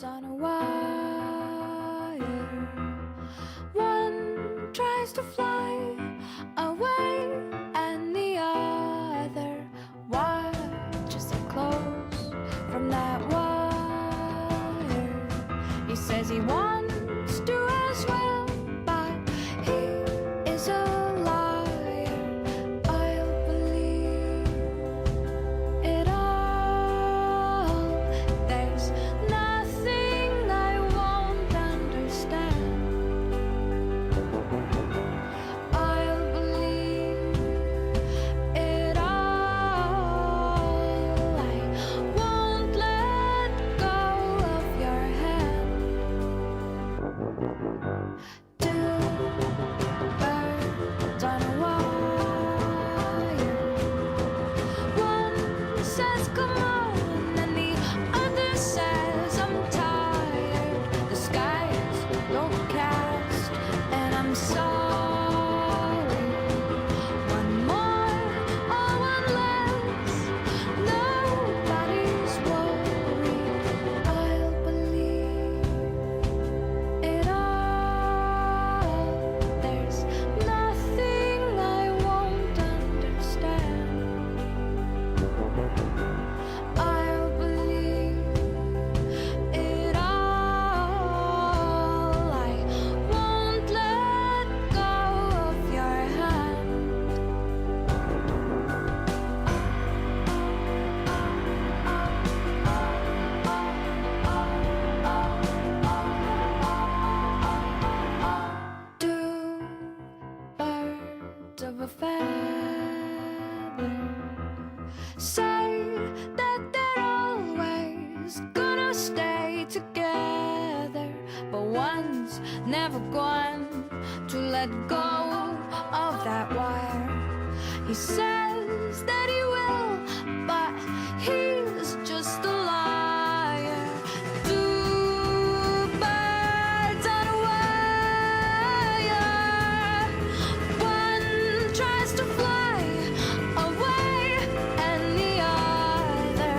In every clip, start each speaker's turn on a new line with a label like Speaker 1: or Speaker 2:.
Speaker 1: on a wire. One tries to fly away, and the other watches it close from that wire. He says he wants to as well, but he is a liar. I'll believe it all. There's nothing I won't understand. I'll believe it all. I won't let go of your hand. Two birds on a wire. One says come on, and the other says I'm tired. The sky's overcast, and I'm sorry. One more or one less, nobody's worried. I'll believe it all. There's nothing I won't understand. I'll believe it all. I won't let go of your hand. Two birds of a feather say that they're always gonna stay together, but one's never going to let go of that wire. He says that he will, but he's just a liar. Two birds on a wire. One tries to fly away, and the other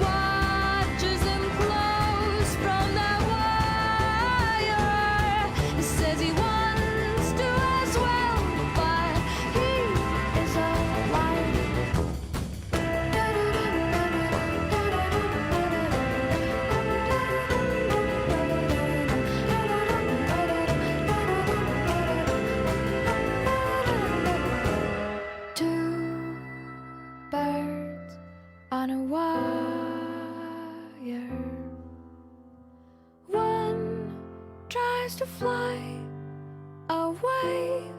Speaker 1: watches him close from that wire. He says he wants to as well, but he is a liar. Two birds on a wire. One tries to fly away,